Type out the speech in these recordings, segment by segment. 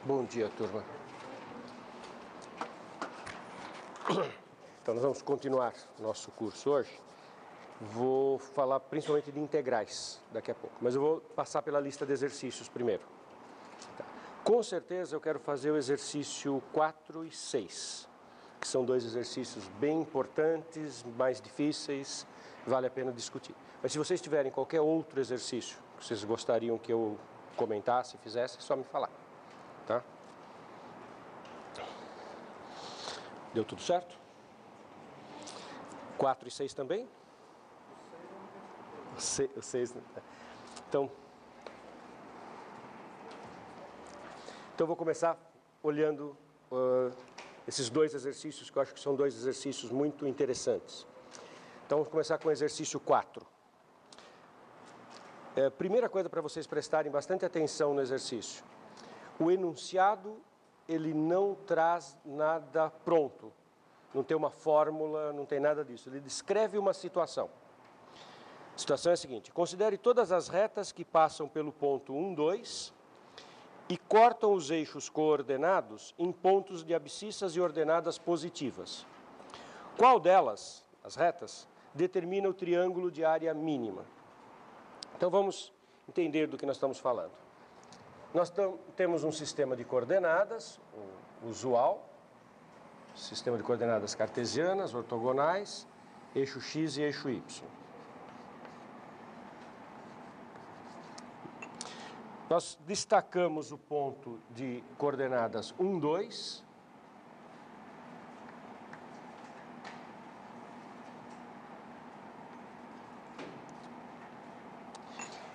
Bom dia, turma. Então, nós vamos continuar nosso curso hoje. Vou falar principalmente de integrais daqui a pouco, mas eu vou passar pela lista de exercícios primeiro. Tá. Com certeza eu quero fazer o exercício 4 e 6, que são dois exercícios bem importantes, mais difíceis, vale a pena discutir. Mas se vocês tiverem qualquer outro exercício que vocês gostariam que eu comentasse, fizesse, é só me falar. Tá? Deu tudo certo? 4 e 6 também? O 6. Então eu vou começar olhando esses dois exercícios, que eu acho que são dois exercícios muito interessantes. Então, vamos começar com o exercício 4. Primeira coisa para vocês prestarem bastante atenção no exercício. O enunciado, ele não traz nada pronto. Não tem uma fórmula, não tem nada disso. Ele descreve uma situação. A situação é a seguinte: considere todas as retas que passam pelo ponto 1, 2 e cortam os eixos coordenados em pontos de abscissas e ordenadas positivas. Qual delas, as retas, determina o triângulo de área mínima? Então vamos entender do que nós estamos falando. Nós temos um sistema de coordenadas, o usual, sistema de coordenadas cartesianas, ortogonais, eixo x e eixo y. Nós destacamos o ponto de coordenadas 1, 2.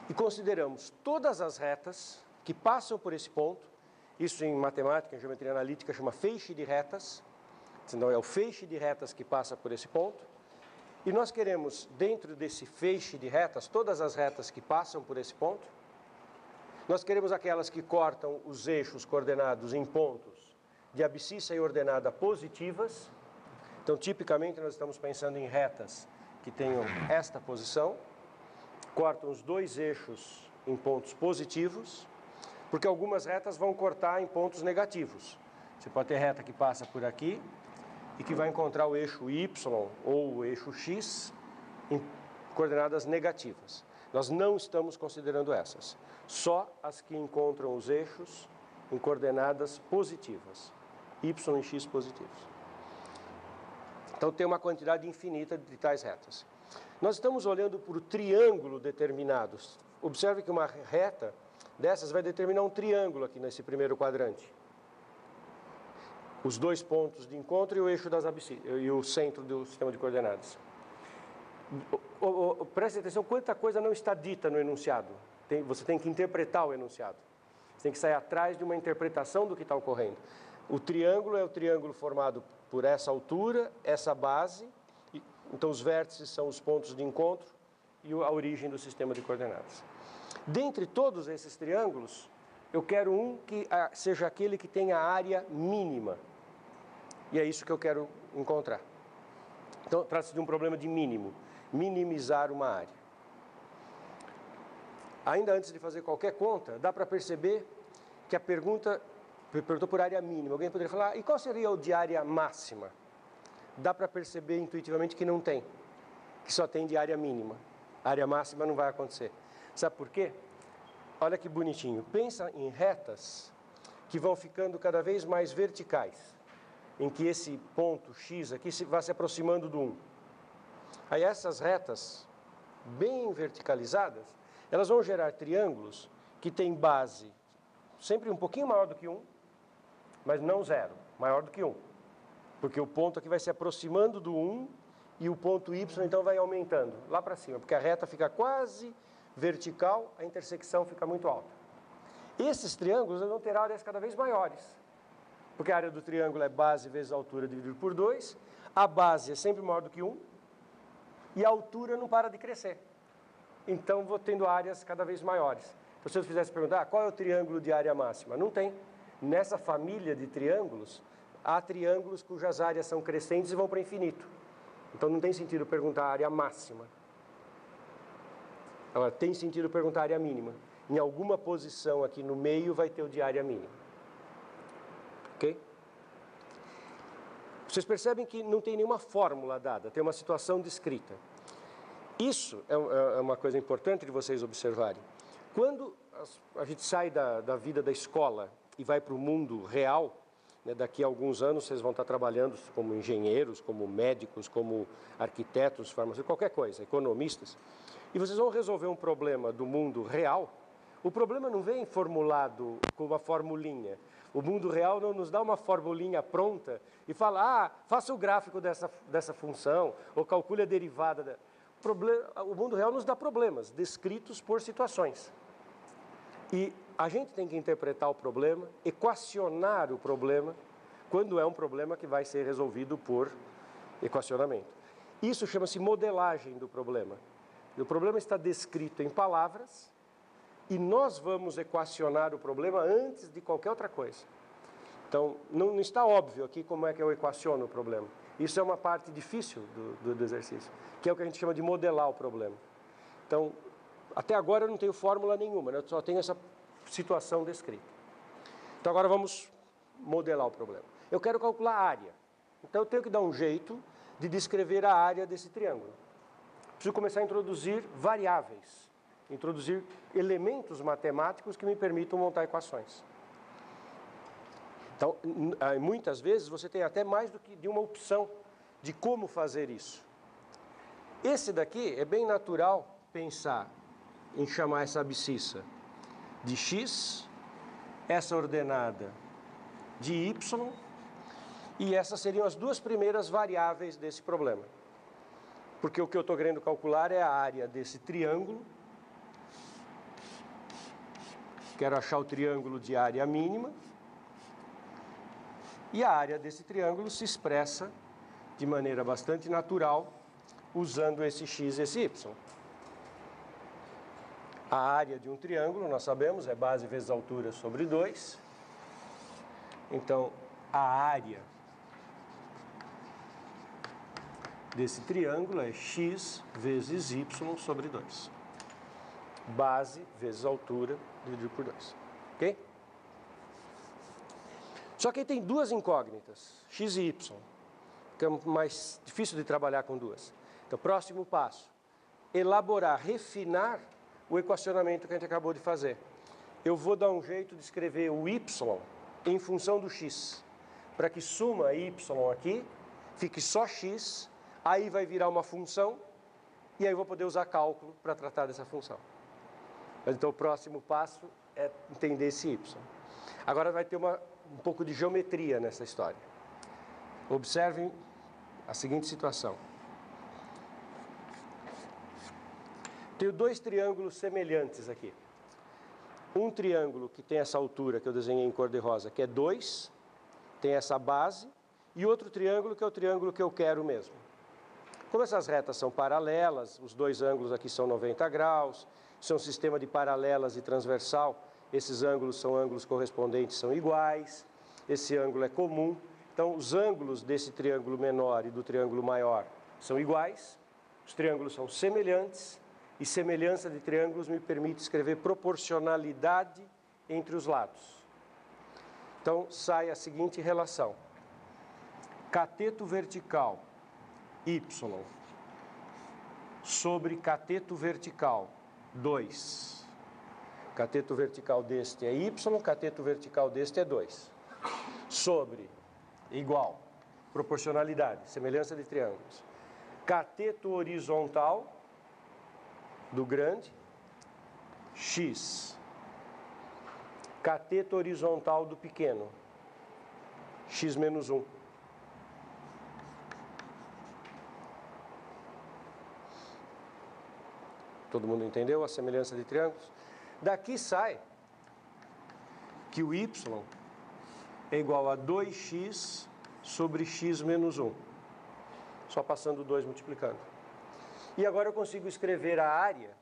E consideramos todas as retas que passam por esse ponto. Isso em matemática, em geometria analítica, chama feixe de retas. Então é o feixe de retas que passa por esse ponto. E nós queremos, dentro desse feixe de retas, todas as retas que passam por esse ponto. Nós queremos aquelas que cortam os eixos coordenados em pontos de abscissa e ordenada positivas. Então, tipicamente, nós estamos pensando em retas que tenham esta posição. Cortam os dois eixos em pontos positivos, porque algumas retas vão cortar em pontos negativos. Você pode ter reta que passa por aqui e que vai encontrar o eixo Y ou o eixo X em coordenadas negativas. Nós não estamos considerando essas, só as que encontram os eixos em coordenadas positivas, Y e X positivos. Então tem uma quantidade infinita de tais retas. Nós estamos olhando por triângulo determinados. Observe que uma reta dessas vai determinar um triângulo aqui nesse primeiro quadrante. Os dois pontos de encontro e o eixo das abscissas, e o centro do sistema de coordenadas. Preste atenção, quanta coisa não está dita no enunciado. Você tem que interpretar o enunciado. Você tem que sair atrás de uma interpretação do que está ocorrendo. O triângulo é o triângulo formado por essa altura, essa base. Então, os vértices são os pontos de encontro e a origem do sistema de coordenadas. Dentre todos esses triângulos, eu quero um que seja aquele que tenha a área mínima. E é isso que eu quero encontrar. Então, trata-se de um problema de mínimo. Minimizar uma área. Ainda antes de fazer qualquer conta, dá para perceber que a pergunta perguntou por área mínima. Alguém poderia falar, e qual seria o de área máxima? Dá para perceber intuitivamente que não tem, que só tem de área mínima. A área máxima não vai acontecer. Sabe por quê? Olha que bonitinho. Pensa em retas que vão ficando cada vez mais verticais, em que esse ponto X aqui vai se aproximando do 1. Aí essas retas, bem verticalizadas, elas vão gerar triângulos que têm base sempre um pouquinho maior do que 1, mas não 0, maior do que 1. Porque o ponto aqui vai se aproximando do 1 e o ponto Y então vai aumentando lá para cima, porque a reta fica quase vertical, a intersecção fica muito alta. Esses triângulos vão ter áreas cada vez maiores, porque a área do triângulo é base vezes a altura dividido por 2, a base é sempre maior do que 1 e a altura não para de crescer. Então vou tendo áreas cada vez maiores. Então, se eu fizesse perguntar, qual é o triângulo de área máxima? Não tem. Nessa família de triângulos, há triângulos cujas áreas são crescentes e vão para o infinito. Então não tem sentido perguntar a área máxima. Agora, tem sentido perguntar a área mínima. Em alguma posição aqui no meio vai ter o de área mínima. Ok? Vocês percebem que não tem nenhuma fórmula dada, tem uma situação descrita. Isso é uma coisa importante de vocês observarem. Quando a gente sai da vida da escola e vai para o mundo real, né, daqui a alguns anos vocês vão estar trabalhando como engenheiros, como médicos, como arquitetos, farmacêuticos, qualquer coisa, economistas, e vocês vão resolver um problema do mundo real. O problema não vem formulado com uma formulinha. O mundo real não nos dá uma formulinha pronta e fala, faça o gráfico dessa função, ou calcule a derivada. O mundo real nos dá problemas, descritos por situações. E a gente tem que interpretar o problema, equacionar o problema, quando é um problema que vai ser resolvido por equacionamento. Isso chama-se modelagem do problema. O problema está descrito em palavras, e nós vamos equacionar o problema antes de qualquer outra coisa. Então, não está óbvio aqui como é que eu equaciono o problema. Isso é uma parte difícil do exercício, que é o que a gente chama de modelar o problema. Então, até agora eu não tenho fórmula nenhuma, né? Eu só tenho essa situação descrita. Então, agora vamos modelar o problema. Eu quero calcular a área. Então, eu tenho que dar um jeito de descrever a área desse triângulo. Preciso começar a introduzir variáveis, introduzir elementos matemáticos que me permitam montar equações. Então, muitas vezes você tem até mais do que de uma opção de como fazer isso. Esse daqui é bem natural pensar em chamar essa abscissa de x, essa ordenada de y, e essas seriam as duas primeiras variáveis desse problema. Porque o que eu estou querendo calcular é a área desse triângulo. Quero achar o triângulo de área mínima. E a área desse triângulo se expressa de maneira bastante natural, usando esse x e esse y. A área de um triângulo, nós sabemos, é base vezes altura sobre 2. Então, a área desse triângulo é x vezes y sobre 2. Base vezes altura dividido por 2. Ok? Só que aí tem duas incógnitas, x e y, que é mais difícil de trabalhar com duas. Então, próximo passo, elaborar, refinar o equacionamento que a gente acabou de fazer. Eu vou dar um jeito de escrever o y em função do x, para que suma y aqui, fique só x, aí vai virar uma função, e aí eu vou poder usar cálculo para tratar dessa função. Mas, então, o próximo passo é entender esse y. Agora vai ter um pouco de geometria nessa história. Observem a seguinte situação. Tenho dois triângulos semelhantes aqui. Um triângulo que tem essa altura que eu desenhei em cor de rosa, que é 2, tem essa base, e outro triângulo que é o triângulo que eu quero mesmo. Como essas retas são paralelas, os dois ângulos aqui são 90 graus, isso é um sistema de paralelas e transversal, esses ângulos são ângulos correspondentes, são iguais, esse ângulo é comum. Então, os ângulos desse triângulo menor e do triângulo maior são iguais, os triângulos são semelhantes, e semelhança de triângulos me permite escrever proporcionalidade entre os lados. Então, sai a seguinte relação. Cateto vertical y sobre cateto vertical 2. Cateto vertical deste é y, cateto vertical deste é 2. Sobre, igual, proporcionalidade, semelhança de triângulos. Cateto horizontal do grande, x. Cateto horizontal do pequeno, x menos 1. Todo mundo entendeu a semelhança de triângulos? Daqui sai que o y é igual a 2x sobre x menos 1. Só passando 2 multiplicando. E agora eu consigo escrever a área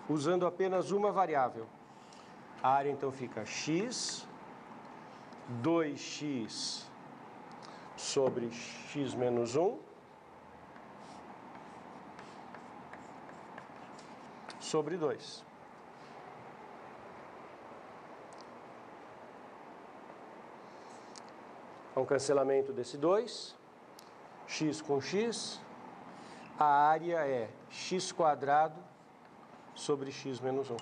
usando apenas uma variável. A área então fica x, 2x sobre x menos 1, sobre 2. há um cancelamento desse 2, x com x, a área é x² sobre x menos 1.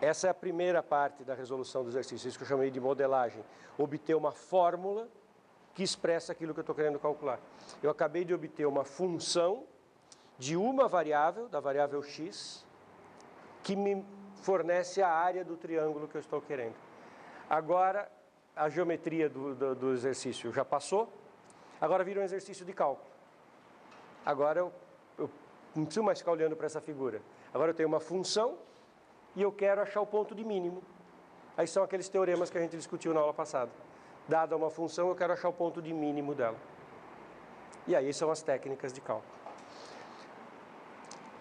Essa é a primeira parte da resolução do exercício, isso que eu chamei de modelagem. Obter uma fórmula que expressa aquilo que eu estou querendo calcular. Eu acabei de obter uma função de uma variável, da variável x, que me fornece a área do triângulo que eu estou querendo. Agora, a geometria do exercício já passou, agora vira um exercício de cálculo. Agora eu não preciso mais ficar olhando para essa figura. Agora eu tenho uma função e eu quero achar o ponto de mínimo. Aí são aqueles teoremas que a gente discutiu na aula passada. Dada uma função, eu quero achar o ponto de mínimo dela. E aí são as técnicas de cálculo.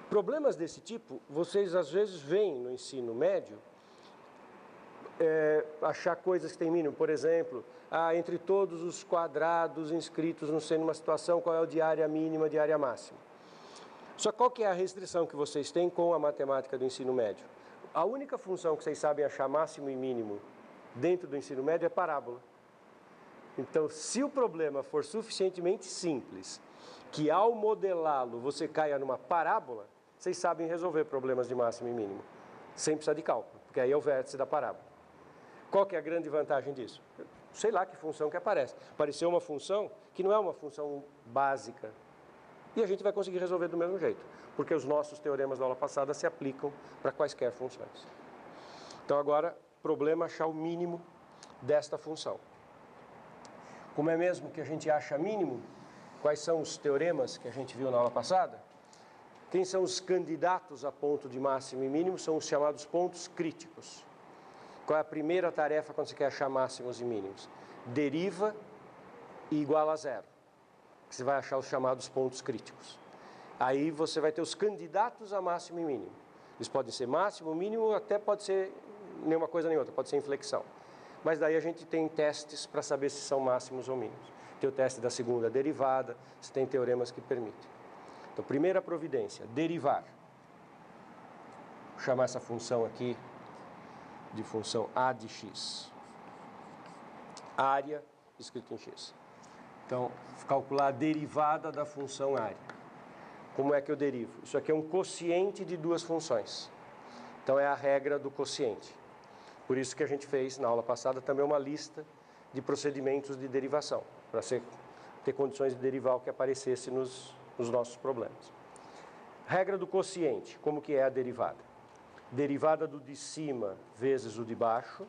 Problemas desse tipo, vocês às vezes veem no ensino médio, achar coisas que têm mínimo. Por exemplo, entre todos os quadrados inscritos no seno de uma situação, qual é o de área mínima e de área máxima? Só qual que é a restrição que vocês têm com a matemática do ensino médio? A única função que vocês sabem achar máximo e mínimo dentro do ensino médio é parábola. Então, se o problema for suficientemente simples, que ao modelá-lo você caia numa parábola, vocês sabem resolver problemas de máximo e mínimo, sem precisar de cálculo, porque aí é o vértice da parábola. Qual que é a grande vantagem disso? Sei lá que função que aparece. Apareceu uma função que não é uma função básica, e a gente vai conseguir resolver do mesmo jeito, porque os nossos teoremas da aula passada se aplicam para quaisquer funções. Então agora, problema achar o mínimo desta função. Como é mesmo que a gente acha mínimo? Quais são os teoremas que a gente viu na aula passada? Quem são os candidatos a ponto de máximo e mínimo? São os chamados pontos críticos. Qual é a primeira tarefa quando você quer achar máximos e mínimos? Deriva e igual a zero. Você vai achar os chamados pontos críticos. Aí você vai ter os candidatos a máximo e mínimo. Eles podem ser máximo, mínimo, até pode ser nenhuma coisa nem outra, pode ser inflexão. Mas daí a gente tem testes para saber se são máximos ou mínimos. Tem o teste da segunda derivada, você tem teoremas que permitem. Então, primeira providência, derivar. Vou chamar essa função aqui de função a de x. Área escrito em x. Então, calcular a derivada da função área. Como é que eu derivo? Isso aqui é um quociente de duas funções. Então, é a regra do quociente. Por isso que a gente fez, na aula passada, também uma lista de procedimentos de derivação, para ter condições de derivar o que aparecesse nos nossos problemas. Regra do quociente, como que é a derivada? Derivada do de cima vezes o de baixo,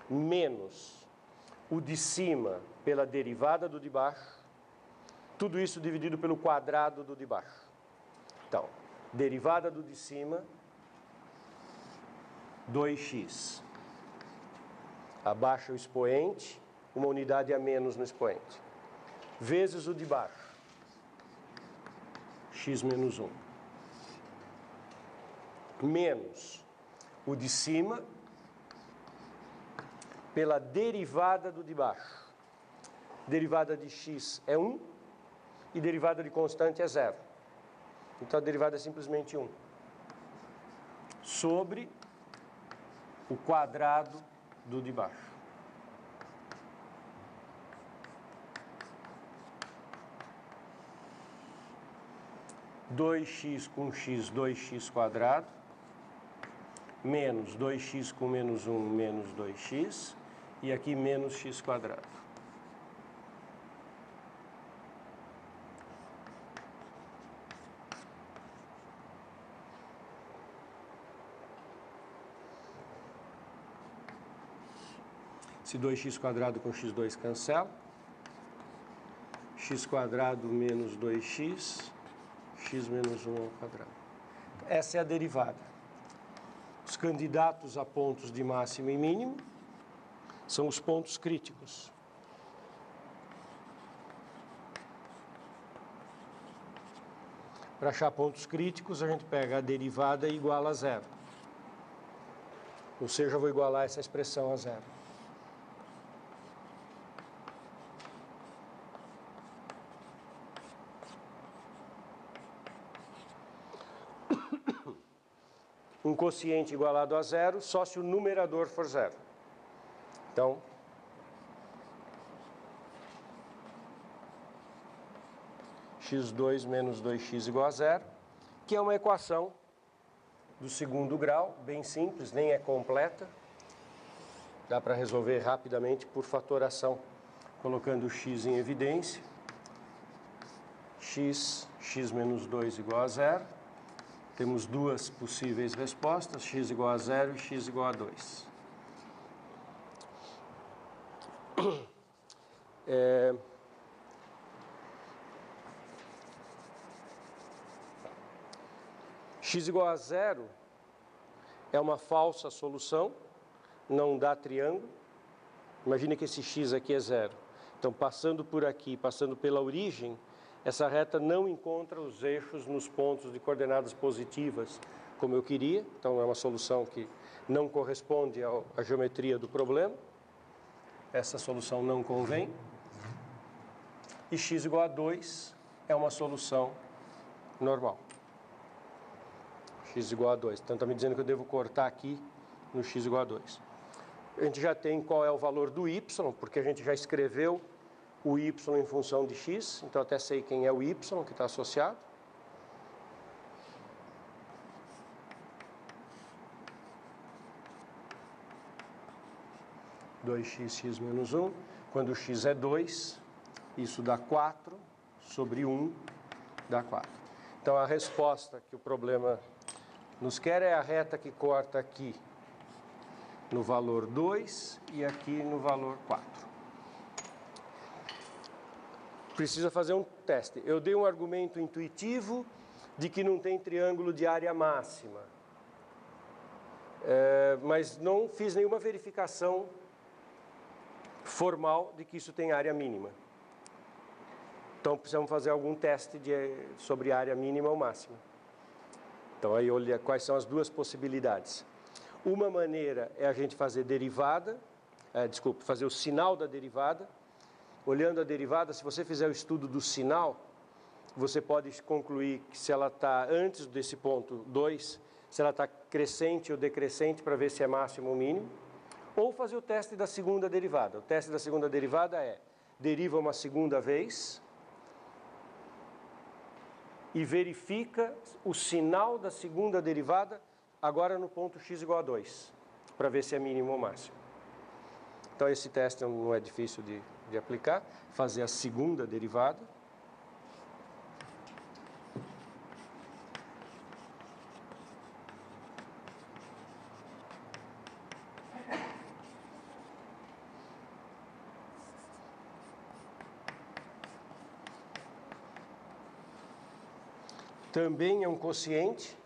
menos o de cima pela derivada do de baixo, tudo isso dividido pelo quadrado do de baixo. Então, derivada do de cima, 2x. Abaixa o expoente, uma unidade a menos no expoente, vezes o de baixo, x menos 1, menos o de cima pela derivada do de baixo. Derivada de x é 1 e derivada de constante é 0. Então a derivada é simplesmente 1. Sobre o quadrado do de baixo. Dois x com x, 2x², menos 2x com menos 1, menos 2x, e aqui menos x². Esse 2x² com x2 cancela. x² menos 2x, x menos 1 ao quadrado. Essa é a derivada. Os candidatos a pontos de máximo e mínimo são os pontos críticos. Para achar pontos críticos, a gente pega a derivada e iguala a zero. Ou seja, eu vou igualar essa expressão a zero. Um quociente igualado a zero só se o numerador for zero. Então, x2 menos 2x igual a zero, que é uma equação do segundo grau, bem simples, nem é completa. Dá para resolver rapidamente por fatoração, colocando o x em evidência. X menos 2 igual a zero. Temos duas possíveis respostas, x igual a zero e x igual a 2. X igual a zero é uma falsa solução, não dá triângulo. Imagine que esse x aqui é zero. Então, passando por aqui, passando pela origem, essa reta não encontra os eixos nos pontos de coordenadas positivas como eu queria. Então, é uma solução que não corresponde à geometria do problema. Essa solução não convém. E x igual a 2 é uma solução normal. X igual a 2. Então, está me dizendo que eu devo cortar aqui no x igual a 2. A gente já tem qual é o valor do y, porque a gente já escreveu o y em função de x. Então, até sei quem é o y que está associado. Dois x menos 1. Quando o x é 2, isso dá 4 sobre 1 dá 4. Então, a resposta que o problema nos quer é a reta que corta aqui no valor 2 e aqui no valor 4. Precisa fazer um teste. Eu dei um argumento intuitivo de que não tem triângulo de área máxima. Mas não fiz nenhuma verificação formal de que isso tem área mínima. Então, precisamos fazer algum teste sobre área mínima ou máxima. Então, aí olha quais são as duas possibilidades. Uma maneira é a gente fazer fazer o sinal da derivada. Olhando a derivada, se você fizer o estudo do sinal, você pode concluir que se ela está antes desse ponto 2, se ela está crescente ou decrescente para ver se é máximo ou mínimo. Ou fazer o teste da segunda derivada. O teste da segunda derivada é: deriva uma segunda vez e verifica o sinal da segunda derivada agora no ponto x igual a 2, para ver se é mínimo ou máximo. Então, esse teste não é difícil de aplicar. Fazer a segunda derivada. Também é um quociente.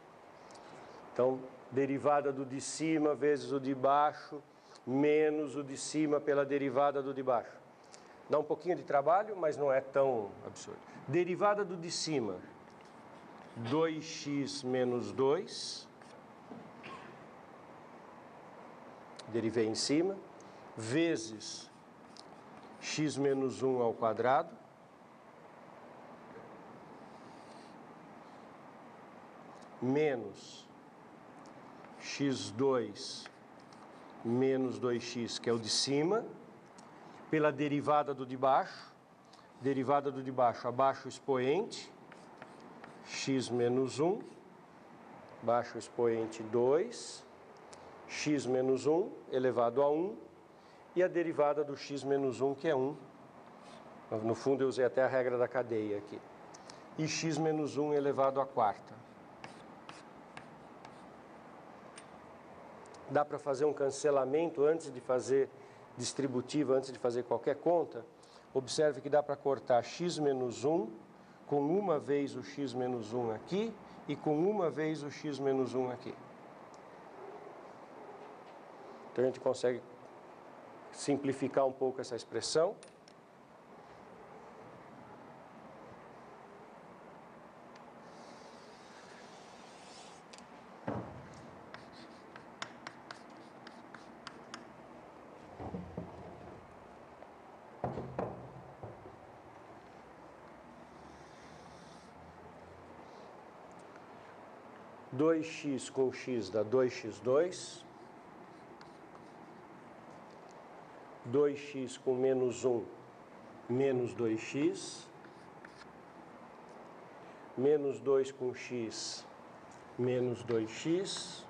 Então, derivada do de cima vezes o de baixo, menos o de cima pela derivada do de baixo. Dá um pouquinho de trabalho, mas não é tão absurdo. Derivada do de cima, 2x menos 2. Derivei em cima. Vezes x menos 1 ao quadrado. Menos x2 menos 2x, que é o de cima, pela derivada do de baixo. Derivada do de baixo, abaixo o expoente, x menos 1, baixo o expoente 2, x menos 1 elevado a 1, e a derivada do x menos 1, que é 1. No fundo, eu usei até a regra da cadeia aqui. E x menos 1 elevado a quarta. Dá para fazer um cancelamento antes de fazer distributiva, antes de fazer qualquer conta. Observe que dá para cortar x menos 1 com uma vez o x menos 1 aqui e com uma vez o x menos 1 aqui. Então, a gente consegue simplificar um pouco essa expressão. Dois x com x dá 2x2. 2x com menos 1, menos 2x. menos 2 com x, menos 2x,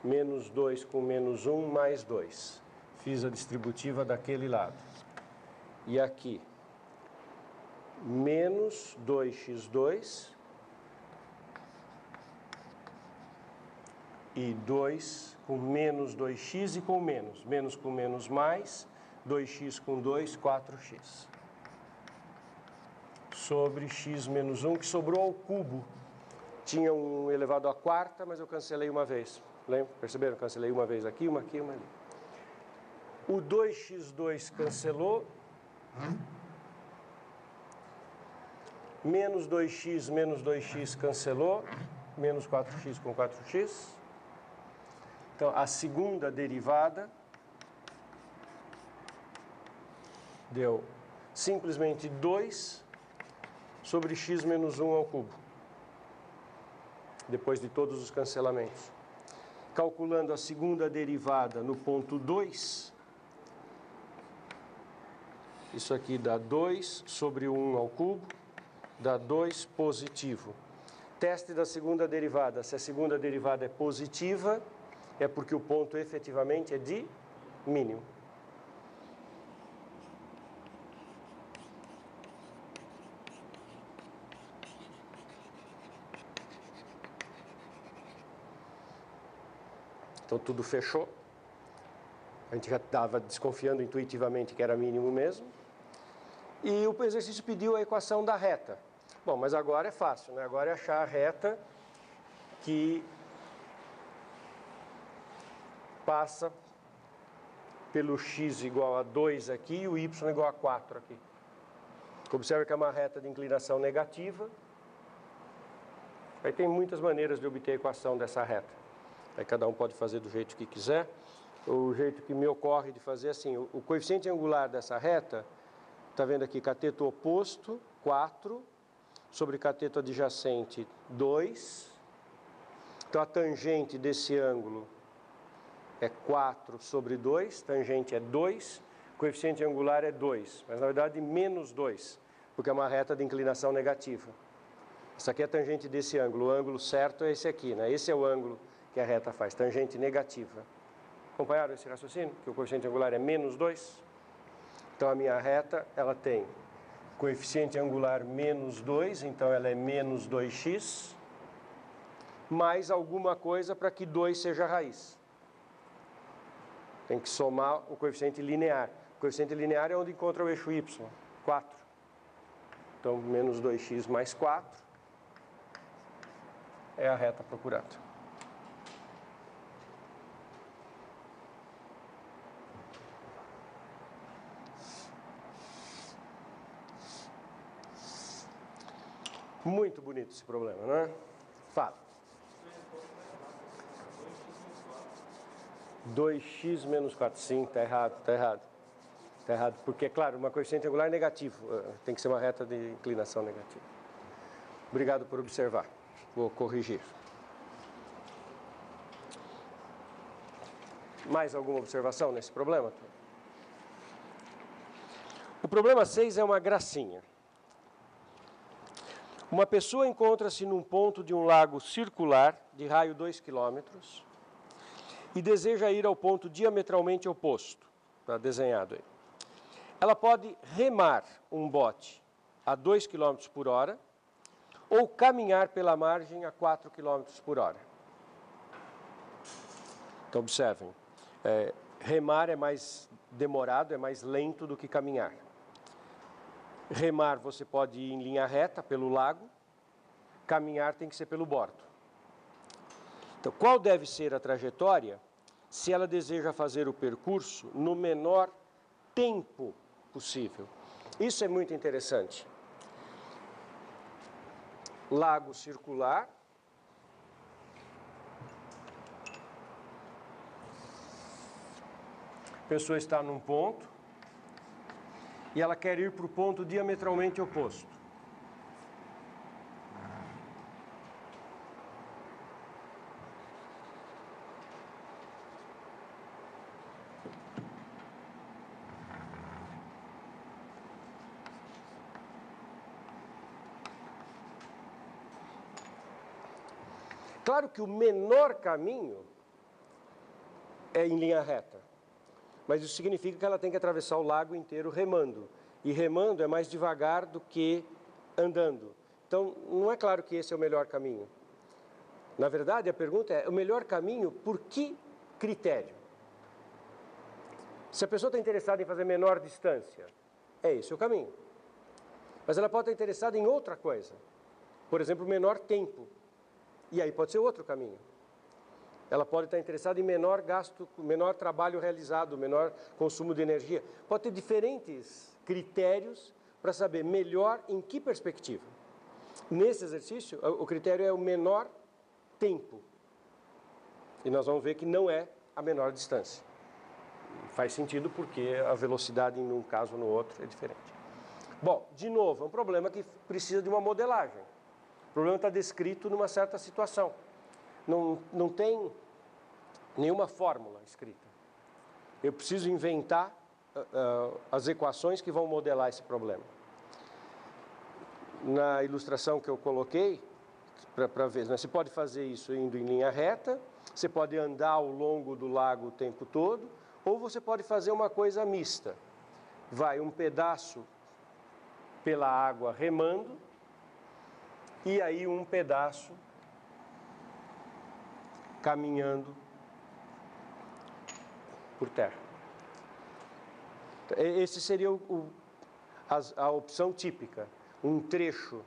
menos 2 com menos 1, mais 2. Fiz a distributiva daquele lado. E aqui, menos 2x2 e 2 com menos 2x e com menos. Menos com menos mais, 2x com 2, 4x. Sobre x menos 1, que sobrou ao cubo. Tinha um elevado à quarta, mas eu cancelei uma vez. Lembra? Perceberam? Cancelei uma vez aqui, uma ali. O 2x2 cancelou. Menos 2x cancelou. Menos 4x com 4x. Então, a segunda derivada deu simplesmente 2 sobre x menos 1 ao cubo. Depois de todos os cancelamentos. Calculando a segunda derivada no ponto 2, isso aqui dá 2 sobre 1 ao cubo, dá 2 positivo. Teste da segunda derivada. Se a segunda derivada é positiva, é porque o ponto efetivamente é de mínimo. Então tudo fechou. A gente já estava desconfiando intuitivamente que era mínimo mesmo. E o exercício pediu a equação da reta. Bom, mas agora é fácil, né? Agora é achar a reta que passa pelo x igual a 2 aqui e o y igual a 4 aqui. Observe que é uma reta de inclinação negativa. Aí tem muitas maneiras de obter a equação dessa reta. Aí cada um pode fazer do jeito que quiser. O jeito que me ocorre de fazer assim, o coeficiente angular dessa reta, está vendo aqui, cateto oposto, 4, sobre cateto adjacente, 2. Então a tangente desse ângulo é 4 sobre 2, tangente é 2, coeficiente angular é 2, mas na verdade menos 2, porque é uma reta de inclinação negativa. Essa aqui é a tangente desse ângulo, o ângulo certo é esse aqui, né? Esse é o ângulo que a reta faz, tangente negativa. Acompanharam esse raciocínio? Que o coeficiente angular é menos 2? Então a minha reta, ela tem coeficiente angular menos 2, então ela é menos 2x, mais alguma coisa para que 2 seja a raiz. Tem que somar o coeficiente linear. O coeficiente linear é onde encontra o eixo y, 4. Então, menos 2x mais 4 é a reta procurada. Muito bonito esse problema, né? Fala. 2x menos 4. Sim, está errado, está errado. Está errado, porque, claro, uma coeficiente angular é negativo. Tem que ser uma reta de inclinação negativa. Obrigado por observar. Vou corrigir. Mais alguma observação nesse problema? O problema 6 é uma gracinha. Uma pessoa encontra-se num ponto de um lago circular, de raio 2 km, e deseja ir ao ponto diametralmente oposto. Está desenhado aí. Ela pode remar um bote a 2 km por hora ou caminhar pela margem a 4 km por hora. Então, observem. Remar é mais demorado, é mais lento do que caminhar. Remar você pode ir em linha reta pelo lago, caminhar tem que ser pelo bordo. Então, qual deve ser a trajetória se ela deseja fazer o percurso no menor tempo possível? Isso é muito interessante. Lago circular. A pessoa está num ponto e ela quer ir para o ponto diametralmente oposto. Claro que o menor caminho é em linha reta, mas isso significa que ela tem que atravessar o lago inteiro remando. E remando é mais devagar do que andando. Então, não é claro que esse é o melhor caminho. Na verdade, a pergunta é, o melhor caminho por que critério? Se a pessoa está interessada em fazer menor distância, é esse o caminho. Mas ela pode estar interessada em outra coisa. Por exemplo, menor tempo. E aí pode ser outro caminho. Ela pode estar interessada em menor gasto, menor trabalho realizado, menor consumo de energia. Pode ter diferentes critérios para saber melhor em que perspectiva. Nesse exercício, o critério é o menor tempo. E nós vamos ver que não é a menor distância. Faz sentido porque a velocidade em um caso ou no outro é diferente. Bom, de novo, é um problema que precisa de uma modelagem. O problema está descrito numa certa situação. Não tem nenhuma fórmula escrita. Eu preciso inventar as equações que vão modelar esse problema. Na ilustração que eu coloquei, para ver, né, você pode fazer isso indo em linha reta, você pode andar ao longo do lago o tempo todo, ou você pode fazer uma coisa mista. Vai um pedaço pela água remando, e aí um pedaço caminhando por terra. Esse seria a opção típica. Um trecho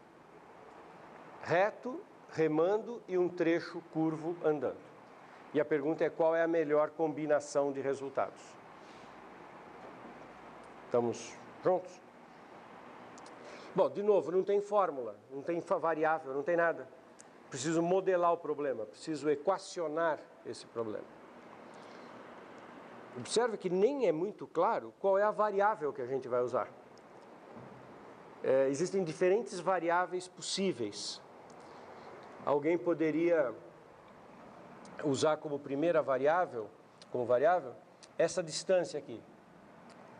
reto, remando, e um trecho curvo, andando. E a pergunta é qual é a melhor combinação de resultados. Estamos prontos? Bom, de novo, não tem fórmula, não tem variável, não tem nada. Preciso modelar o problema, preciso equacionar esse problema. Observe que nem é muito claro qual é a variável que a gente vai usar. Existem diferentes variáveis possíveis. Alguém poderia usar como primeira variável, essa distância aqui.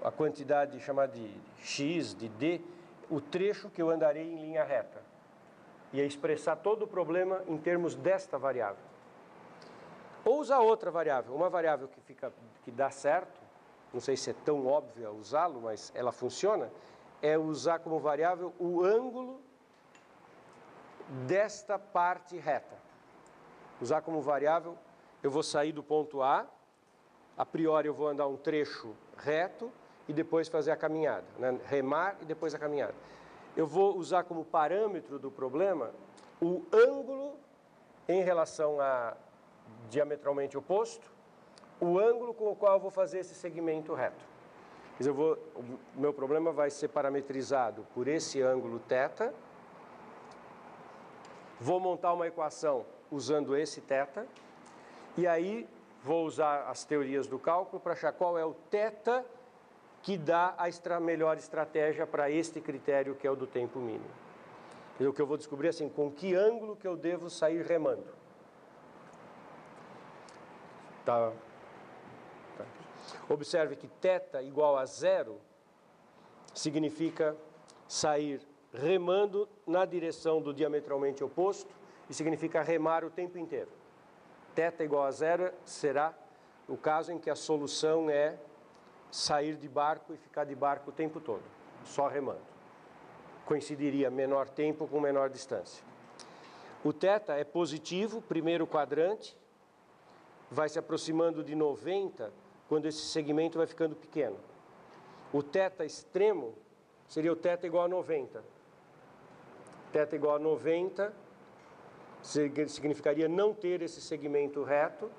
A quantidade chamada de x, de d, o trecho que eu andarei em linha reta. E expressar todo o problema em termos desta variável. Ou usar outra variável, uma variável que dá certo, não sei se é tão óbvio usá-lo, mas ela funciona, é usar como variável o ângulo desta parte reta. Usar como variável, eu vou sair do ponto A priori eu vou andar um trecho reto e depois fazer a caminhada, né? Remar e depois a caminhada. Eu vou usar como parâmetro do problema o ângulo em relação a diametralmente oposto, o ângulo com o qual eu vou fazer esse segmento reto. Quer dizer, o meu problema vai ser parametrizado por esse ângulo θ. Vou montar uma equação usando esse θ. E aí vou usar as teorias do cálculo para achar qual é o θ que dá a melhor estratégia para este critério que é o do tempo mínimo. E o que eu vou descobrir é assim, com que ângulo que eu devo sair remando. Tá. Observe que θ igual a 0 significa sair remando na direção do diametralmente oposto e significa remar o tempo inteiro. Θ igual a 0 será o caso em que a solução é sair de barco e ficar de barco o tempo todo, só remando. Coincidiria menor tempo com menor distância. O θ é positivo, primeiro quadrante, vai se aproximando de 90 quando esse segmento vai ficando pequeno. O θ extremo seria o θ igual a 90. θ igual a 90 significaria não ter esse segmento reto.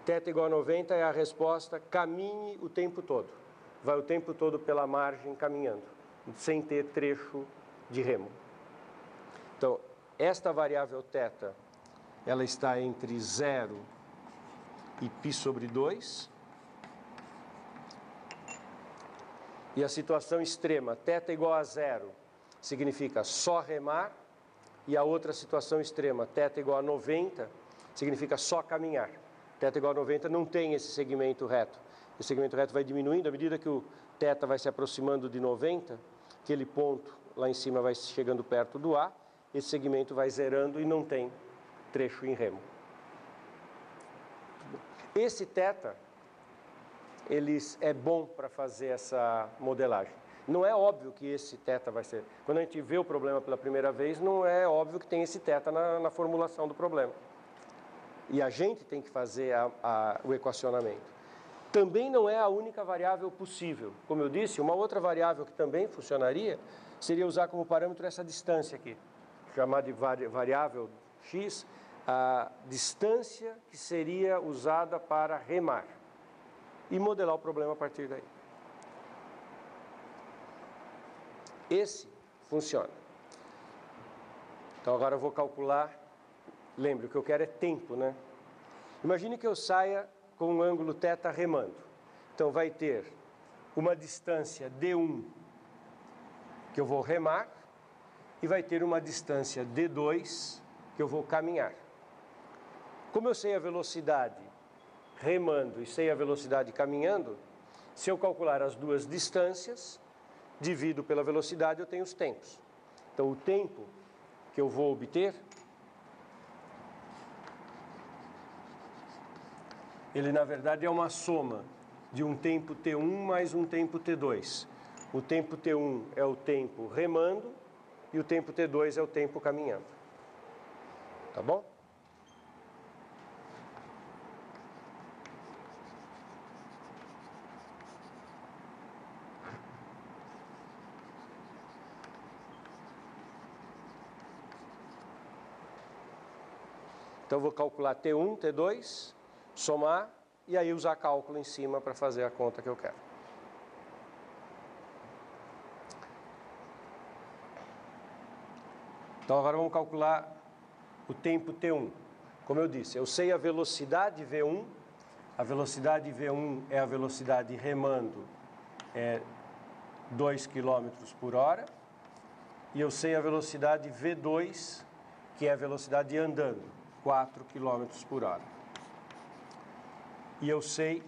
θ igual a 90 é a resposta, caminhe o tempo todo. Vai o tempo todo pela margem caminhando, sem ter trecho de remo. Então, esta variável θ, ela está entre 0 e π sobre 2. E a situação extrema, θ igual a 0, significa só remar. E a outra situação extrema, θ igual a 90, significa só caminhar. θ igual a 90 não tem esse segmento reto. Esse segmento reto vai diminuindo, à medida que o θ vai se aproximando de 90, aquele ponto lá em cima vai chegando perto do A, esse segmento vai zerando e não tem trecho em remo. Esse θ, é bom para fazer essa modelagem. Não é óbvio que esse θ vai ser... Quando a gente vê o problema pela primeira vez, não é óbvio que tem esse θ na formulação do problema. E a gente tem que fazer o equacionamento. Também não é a única variável possível. Como eu disse, uma outra variável que também funcionaria seria usar como parâmetro essa distância aqui, chamar de variável x, a distância que seria usada para remar e modelar o problema a partir daí. Esse funciona. Então agora eu vou calcular, lembre, o que eu quero é tempo, né? Imagine que eu saia com um ângulo θ remando. Então vai ter uma distância d1 que eu vou remar e vai ter uma distância d2 que eu vou caminhar. Como eu sei a velocidade remando e sei a velocidade caminhando, se eu calcular as duas distâncias, divido pela velocidade, eu tenho os tempos. Então o tempo que eu vou obter, ele na verdade é uma soma de um tempo t1 mais um tempo t2. O tempo t1 é o tempo remando e o tempo t2 é o tempo caminhando. Tá bom? Então eu vou calcular t1, t2, somar e aí usar cálculo em cima para fazer a conta que eu quero. Então agora vamos calcular o tempo t1. Como eu disse, eu sei a velocidade v1. A velocidade v1 é a velocidade remando, 2 km por hora. E eu sei a velocidade v2, que é a velocidade andando, 4 km por hora. E eu sei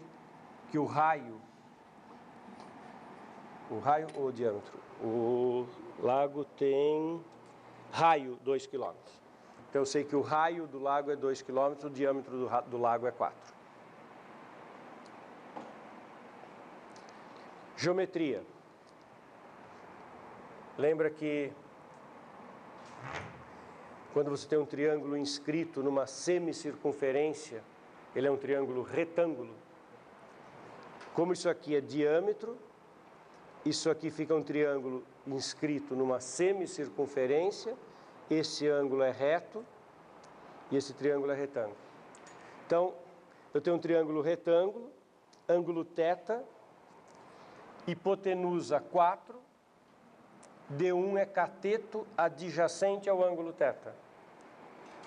que o raio ou diâmetro? O lago tem raio 2 km. Então eu sei que o raio do lago é 2 km, o diâmetro do lago é 4. Geometria. Lembra que quando você tem um triângulo inscrito numa semicircunferência, ele é um triângulo retângulo. Como isso aqui é diâmetro, isso aqui fica um triângulo inscrito numa semicircunferência, esse ângulo é reto e esse triângulo é retângulo. Então, eu tenho um triângulo retângulo, ângulo θ, hipotenusa 4, D1 é cateto adjacente ao ângulo θ.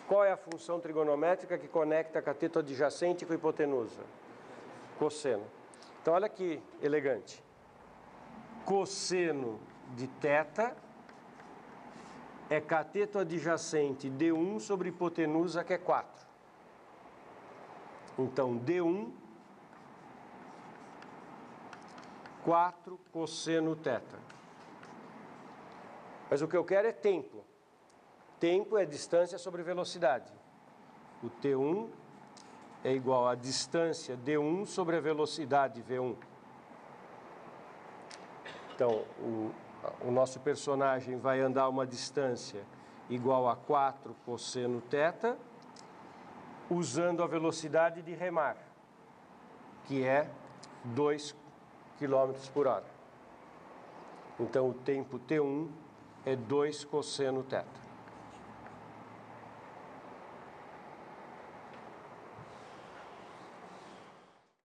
Qual é a função trigonométrica que conecta cateto adjacente com hipotenusa? Cosseno. Então, olha que elegante. Cosseno de θ é cateto adjacente D1 sobre hipotenusa, que é 4. Então, D1, 4 cosseno θ. Mas o que eu quero é tempo. Tempo é distância sobre velocidade. O T1 é igual à distância D1 sobre a velocidade V1. Então, o nosso personagem vai andar uma distância igual a 4 cosseno θ, usando a velocidade de remar, que é 2 km por hora. Então, o tempo T1 é 2 cosseno θ.